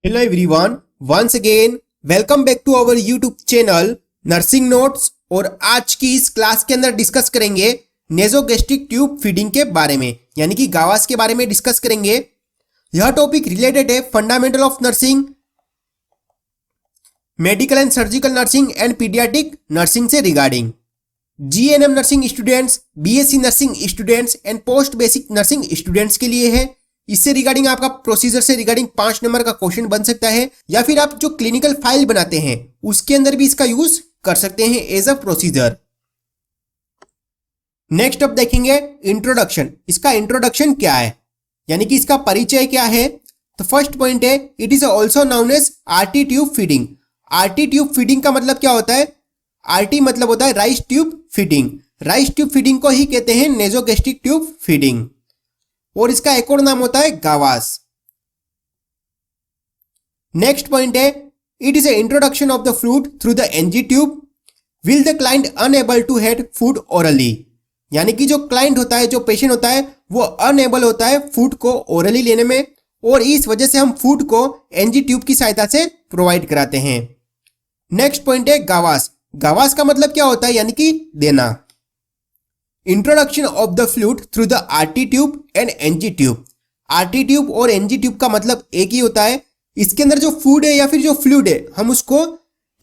Hello everyone, once again welcome back to our YouTube channel nursing notes. और आज की इस क्लास के अंदर डिस्कस करेंगे नेजोगैस्ट्रिक ट्यूब फीडिंग के बारे में, यानी कि गावास के बारे में डिस्कस करेंगे। यह टॉपिक रिलेटेड है fundamental of nursing, medical and surgical nursing and paediatric nursing से regarding GNM nursing students, BSc nursing students and post basic nursing students के लिए है। इससे रिगार्डिंग आपका प्रोसीजर से रिगार्डिंग 5 नंबर का क्वेश्चन बन सकता है, या फिर आप जो क्लिनिकल फाइल बनाते हैं उसके अंदर भी इसका यूज कर सकते हैं एज अ प्रोसीजर। नेक्स्ट अप देखेंगे इंट्रोडक्शन। इसका इंट्रोडक्शन क्या है, यानी कि इसका परिचय क्या है। तो फर्स्ट पॉइंट है, it is also known as RT tube feeding. RT tube feeding का मतलब क्या होता है? आरटी मतलब होता है Ryle's tube feeding. Ryle's tube feeding को ही कहते हैं नेजोगैस्ट्रिक ट्यूब फीडिंग, और इसका एक और नाम होता है गावास। नेक्स्ट पॉइंट है, it is a introduction of the fluid through the NG tube will the client unable to had food orally. यानी कि जो क्लाइंट होता है, जो पेशेंट होता है, वो अनएबल होता है फूड को ओरली लेने में, और इस वजह से हम फूड को एनजी ट्यूब की सहायता से प्रोवाइड कराते हैं। नेक्स्ट पॉइंट है गावास। गावास का मतलब क्या होता है? यानी कि देना। Introduction of the fluid through the RT tube and NG tube. RT tube और एनजी ट्यूब का मतलब एक ही होता है। इसके अंदर जो फूड है या फिर जो फ्लूइड है, हम उसको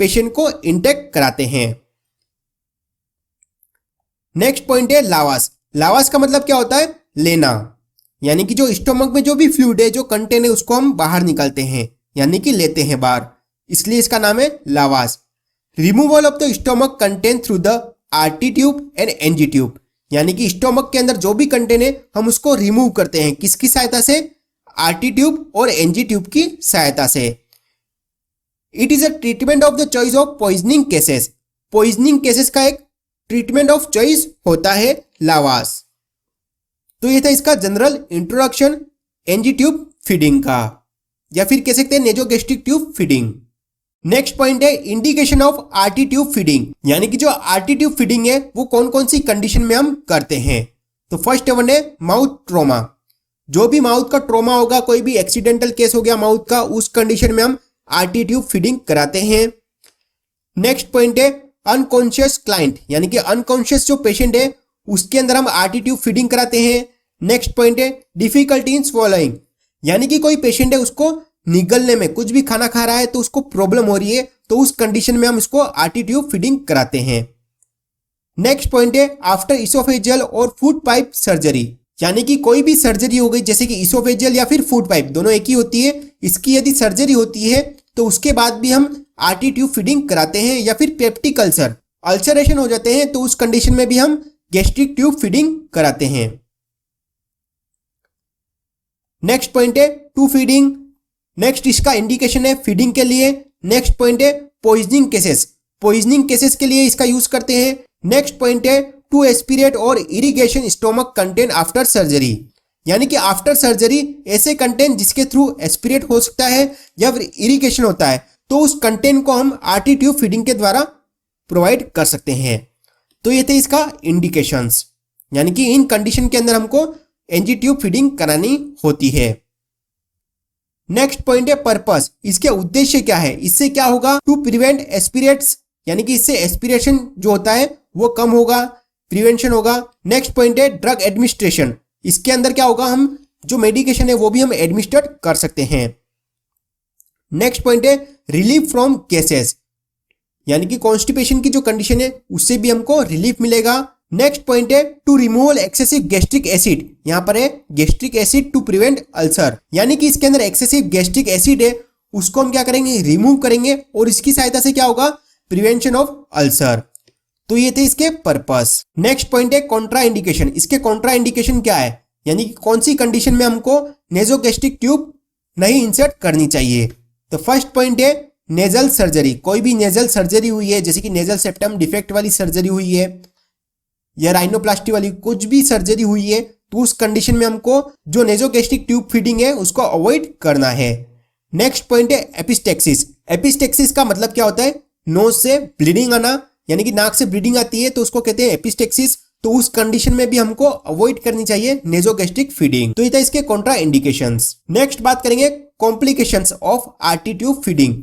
पेशेंट को इंटेक कराते हैं। नेक्स्ट पॉइंट है लावास। लावास का मतलब क्या होता है? लेना। यानी कि जो स्टोमक में जो भी फ्लूइड है, जो कंटेन है, उसको हम बाहर निकालते हैं, यानी कि लेते हैं बाहर, इसलिए इसका नाम है lavage. Removal of the stomach content through the RT tube and NG tube. यानी कि स्टोमक के अंदर जो भी कंटेन है, हम उसको रिमूव करते हैं। किसकी सहायता से? आरटी ट्यूब और एनजी ट्यूब की सहायता से। It is a treatment of the choice of poisoning cases. Poisoning cases का एक ट्रीटमेंट ऑफ चॉइस होता है लावास। तो ये था इसका general introduction NG tube feeding का, या फिर कह सकते हैं nasogastric tube feeding. Next point है indication of RT tube feeding. यानी कि जो आरटी ट्यूब फीडिंग है वो कौन कौन सी कंडीशन में हम करते हैं। तो फर्स्ट वन है माउथ ट्रोमा। जो भी माउथ का ट्रोमा होगा, कोई भी एक्सीडेंटल केस हो गया माउथ का, उस कंडीशन में हम आरटी ट्यूब फीडिंग कराते हैं। नेक्स्ट पॉइंट है अनकॉन्शियस क्लाइंट। यानी कि अनकॉन्शियस जो पेशेंट है उसके अंदर हम आरटी ट्यूब फीडिंग कराते हैं। नेक्स्ट पॉइंट है डिफिकल्टी इन स्वॉलोइंग। यानी कि कोई पेशेंट है, उसको निगलने में, कुछ भी खाना खा रहा है तो उसको प्रॉब्लम हो रही है, तो उस कंडीशन में हम इसको आरटी ट्यूब फीडिंग कराते हैं। नेक्स्ट पॉइंट है आफ्टर इसोफेजियल और फूड पाइप सर्जरी। यानी कि कोई भी सर्जरी हो गई, जैसे कि इसोफेजियल या फिर फूड पाइप, दोनों एक ही होती है, इसकी यदि सर्जरी होती है तो उसके बाद भी हम आरटी ट्यूब फीडिंग कराते हैं। या फिर पेप्टिक अल्सर, अल्सरेशन हो जाते हैं, तो उस कंडीशन में भी हम गैस्ट्रिक ट्यूब फीडिंग कराते हैं। नेक्स्ट पॉइंट है टू फीडिंग। नेक्स्ट इसका इंडिकेशन है फीडिंग के लिए। नेक्स्ट पॉइंट है पॉइजनिंग केसेस। पॉइजनिंग केसेस के लिए इसका यूज करते हैं। नेक्स्ट पॉइंट है टू एस्पिरेट और irrigation stomach content after surgery. यानी कि आफ्टर सर्जरी ऐसे कंटेंट जिसके थ्रू एस्पिरेट हो सकता है या फिर इरिगेशन होता है, तो उस कंटेंट को हम आरटी ट्यूब फीडिंग के द्वारा प्रोवाइड कर सकते हैं। तो ये थे इसका इंडिकेशंस, यानी कि इन कंडीशन के अंदर हमको एनजी ट्यूब फीडिंग करानी होती है। नेक्स्ट पॉइंट है पर्पस। इसके उद्देश्य क्या है? इससे क्या होगा? To prevent aspirates. यानी कि इससे एस्पिरेशन जो होता है वो कम होगा, प्रिवेंशन होगा। नेक्स्ट पॉइंट है ड्रग एडमिनिस्ट्रेशन। इसके अंदर क्या होगा? हम जो मेडिकेशन है वो भी हम एडमिनिस्टर कर सकते हैं। नेक्स्ट पॉइंट है रिलीफ फ्रॉम गैसेस। यानी कि कॉन्स्टिपेशन की जो कंडीशन है उससे भी हमको रिलीफ मिलेगा। नेक्स्ट पॉइंट है to removal excessive gastric acid. यहां पर है gastric acid to prevent ulcer. यानी कि इसके अंदर एक्सेसिव गैस्ट्रिक एसिड है, उसको हम क्या करेंगे? रिमूव करेंगे, और इसकी सहायता से क्या होगा? Prevention of ulcer. तो ये थे इसके पर्पस। नेक्स्ट पॉइंट है कॉन्ट्रा इंडिकेशन। इसके कॉन्ट्रा इंडिकेशन क्या है? यानी कि कौन सी कंडीशन में हमको नेजोगैस्ट्रिक ट्यूब नहीं इंसर्ट करनी चाहिए। तो फर्स्ट पॉइंट है नेजल सर्जरी। कोई भी नेजल सर्जरी हुई है, जैसे कि नेजल सेप्टम डिफेक्ट वाली सर्जरी हुई है या राइनोप्लास्टी वाली कुछ भी सर्जरी हुई है, तो उस कंडीशन में हमको जो नेजोगैस्ट्रिक ट्यूब फीडिंग है उसको अवॉइड करना है। नेक्स्ट पॉइंट है एपिस्टेक्सिस। एपिस्टेक्सिस का मतलब क्या होता है? नोज से ब्लीडिंग आना, यानी कि नाक से ब्लीडिंग आती है तो उसको कहते हैं एपिस्टेक्सिस। तो उस कंडीशन में भी हमको अवॉइड करनी चाहिए नेजोगैस्ट्रिक फीडिंग। तो ये था इसके कॉन्ट्रा इंडिकेशंस। नेक्स्ट बात करेंगे complications of RT tube feeding,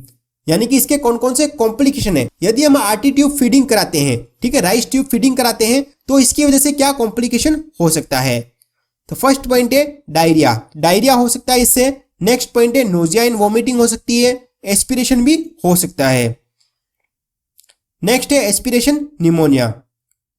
यानी कि इसके कौन कौन से कॉम्प्लिकेशन है यदि हम आरटी ट्यूब फीडिंग कराते हैं, ठीक है, राइस ट्यूब फीडिंग कराते हैं, तो इसकी वजह से क्या कॉम्प्लिकेशन हो सकता है। तो फर्स्ट पॉइंट है डायरिया, डायरिया हो सकता है इससे। नेक्स्ट पॉइंट है नोजिया एंड वॉमिटिंग हो सकती है, एस्पिरेशन भी हो सकता है। नेक्स्ट है एस्पिरेशन निमोनिया।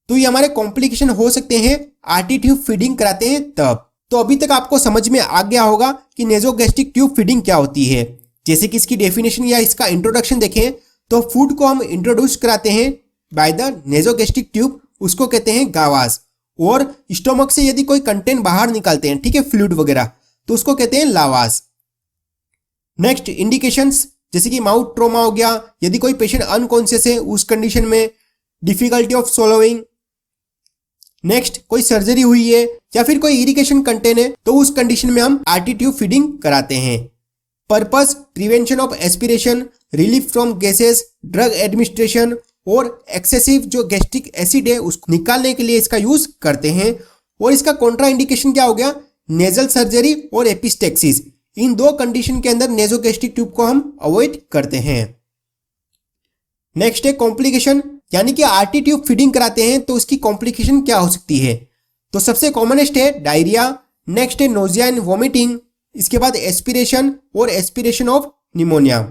तो ये हमारे कॉम्प्लिकेशन हो सकते हैं आरटी ट्यूब फीडिंग कराते हैं तब। तो अभी तक आपको समझ में आ गया होगा कि नेजोगैस्ट्रिक ट्यूब फीडिंग क्या होती है। जैसे कि इसकी डेफिनेशन या इसका इंट्रोडक्शन देखें तो फूड को हम इंट्रोड्यूस कराते हैं बाय द नेजोगैस्ट्रिक ट्यूब, उसको कहते हैं गावास। और स्टोमक से यदि कोई कंटेंट बाहर निकालते हैं, ठीक है, फ्लूइड वगैरह, तो उसको कहते हैं लावास। नेक्स्ट इंडिकेशंस, जैसे कि माउथ ट्रोमा हो गया, यदि कोई पेशेंट अनकॉन्शियस है उस कंडीशन में, डिफिकल्टी ऑफ सोलोइंग। नेक्स्ट कोई सर्जरी हुई है या फिर कोई इरिगेशन कंटेंट है, तो उस कंडीशन में हम आरटी ट्यूब फीडिंग कराते हैं। Purpose prevention of aspiration, relief from gases, drug administration और एक्सेसिव जो गैस्ट्रिक एसिड है उसको निकालने के लिए इसका यूज करते हैं। और इसका कॉन्ट्रा इंडिकेशन क्या हो गया, नेजल सर्जरी और एपिस्टेक्सिस। इन दो कंडीशन के अंदर नेजोगैस्ट्रिक ट्यूब को हम अवॉइड करते हैं। नेक्स्ट है कॉम्प्लिकेशन, यानी कि आरटी ट्यूब फीडिंग कराते हैं तो उसकी कॉम्प्लिकेशन क्या हो सकती है। तो सबसे कॉमनेस्ट है डायरिया, नेक्स्ट है नोजिया एंड वॉमिटिंग, इसके बाद एस्पिरेशन और एस्पिरेशन ऑफ निमोनिया।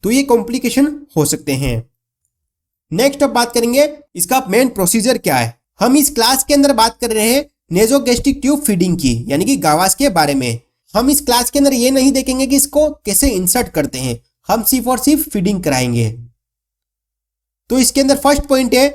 तो ये कॉम्प्लिकेशन हो सकते हैं। नेक्स्ट अब बात करेंगे इसका मेन प्रोसीजर क्या है। हम इस क्लास के अंदर बात कर रहे हैं नेजोगैस्ट्रिक ट्यूब फीडिंग की, यानी कि गावास के बारे में। हम इस क्लास के अंदर ये नहीं देखेंगे कि इसको कैसे इंसर्ट करते हैं, हम सिर्फ और सिर्फ फीडिंग कराएंगे। तो इसके अंदर फर्स्ट पॉइंट है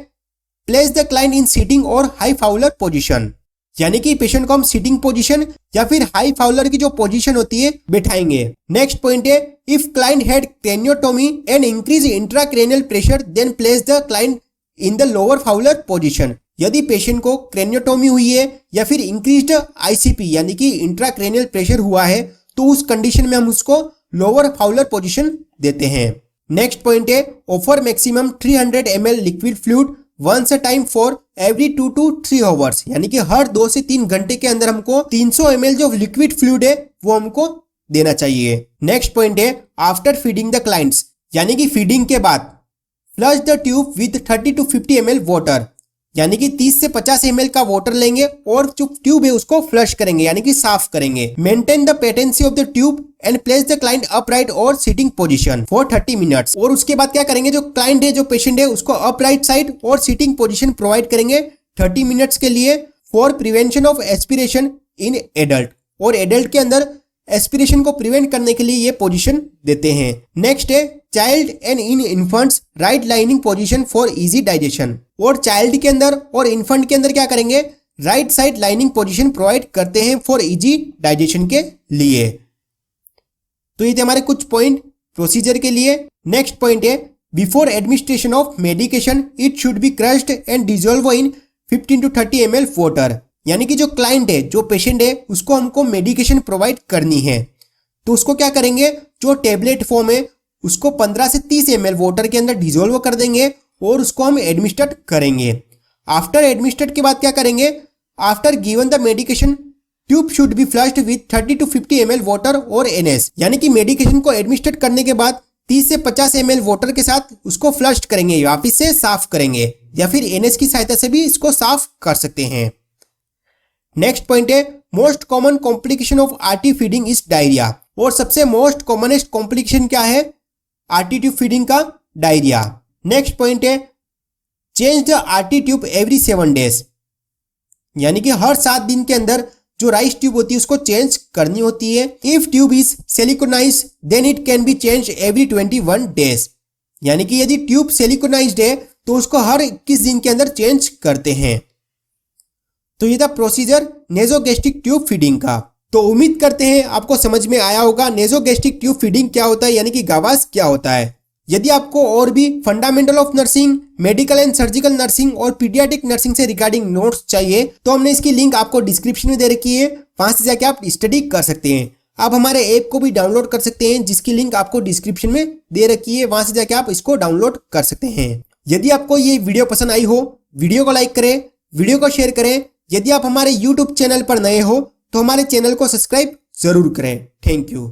place the client in sitting और हाई फाउलर पोजीशन, यानी कि पेशेंट को हम सीटिंग पोजीशन या फिर हाई फाउलर की जो पोजीशन होती है बैठाएंगे। नेक्स्ट पॉइंट है if client had craniotomy and increase intracranial pressure then place the client in the lower Fowler position. यदि पेशेंट को क्रेनियोटोमी हुई है या फिर इंक्रीज्ड आईसीपी यानी कि इंट्राक्रेनियल प्रेशर हुआ है, तो उस कंडीशन में हम उसको लोअर फाउलर पोजीशन देते हैं। नेक्स्ट पॉइंट है offer maximum 300 ml liquid fluid once a time for every 2 to 3 hours, यानी कि हर 2 से 3 घंटे के अंदर हमको 300 ml जो लिक्विड फ्लूइड है वो हमको देना चाहिए। नेक्स्ट पॉइंट है आफ्टर फीडिंग द क्लाइंट्स, यानी कि फीडिंग के बाद flush the tube with 30 to 50 ml water, यानी कि 30 से 50 ml का वाटर लेंगे और जो ट्यूब है उसको फ्लश करेंगे यानी कि साफ करेंगे। Maintain the patency of the tube and place the client upright और सिटिंग पोजीशन फॉर 30 मिनट्स। और उसके बाद क्या करेंगे, जो क्लाइंट है जो पेशेंट है उसको अपराइट साइड और सिटिंग पोजीशन प्रोवाइड करेंगे 30 मिनट्स के लिए for prevention of aspiration in adult. और एडल्ट के अंदर एस्पिरेशन को प्रिवेंट करने के लिए ये पोजीशन देते हैं। नेक्स्ट है child and in infants right lining position for easy digestion. और चाइल्ड के अंदर और इन्फेंट के अंदर क्या करेंगे, right side lining position provide करते हैं फॉर इजी डाइजेशन के लिए। तो ये थे हमारे कुछ पॉइंट प्रोसीजर के लिए। नेक्स्ट पॉइंट है before administration of medication it should be crushed and dissolve in 15 to 30 ml water, यानी कि जो क्लाइंट है जो पेशेंट है उसको हमको मेडिकेशन प्रोवाइड करनी है, तो उसको क्या करेंगे, जो टेबलेट फॉर्म है उसको 15 से 30 ml वाटर के अंदर डिजोल्व कर देंगे और उसको हम एडमिनिस्ट्रेट करेंगे। आफ्टर एडमिनिस्ट्रेट के बाद क्या करेंगे, after given the medication tube should be flushed with 30 to 50 ml water और NS, यानी कि मेडिकेशन को एडमिनिस्ट्रेट करने के बाद 30 से 50 ml वाटर के साथ उसको फ्लश करेंगे, वापिस से साफ करेंगे या फिर NS की सहायता से भी इसको साफ कर सकते हैं। नेक्स्ट पॉइंट है most common complication of RT feeding is diarrhoea. और सबसे मोस्ट कॉमनेस्ट कॉम्प्लिकेशन क्या है आरटी ट्यूब फीडिंग का, डायरिया। नेक्स्ट पॉइंट है change the RT tube every 7 days, यानी कि हर 7 दिन के अंदर जो राइस ट्यूब होती है उसको चेंज करनी होती है। If tube is siliconised then it can be change every 21 days, यानी कि यदि ट्यूब सिलिकॉनाइज्ड है तो उसको हर 21 दिन के अंदर चेंज करते हैं। तो ये था प्रोसीजर नेजोगैस्ट्रिक ट्यूब फीडिंग का। तो उम्मीद करते हैं आपको समझ में आया होगा नेजोगैस्ट्रिक ट्यूब फीडिंग क्या होता है, यानी कि गावास क्या होता है। यदि आपको और भी fundamental of nursing, medical and surgical nursing और पीडियाट्रिक नर्सिंग से रिगार्डिंग नोट्स चाहिए तो हमने इसकी लिंक आपको डिस्क्रिप्शन में दे रखी है, वहां से जाके आप स्टडी कर सकते हैं। आप हमारे ऐप को भी डाउनलोड कर सकते हैं जिसकी लिंक आपको डिस्क्रिप्शन में दे रखी है, वहां से जाके आप इसको डाउनलोड कर सकते हैं। यदि आपको ये वीडियो पसंद आई हो वीडियो को लाइक करें, वीडियो को शेयर करें। यदि आप हमारे YouTube चैनल पर नए हो तो हमारे चैनल को सब्सक्राइब जरूर करें। Thank you.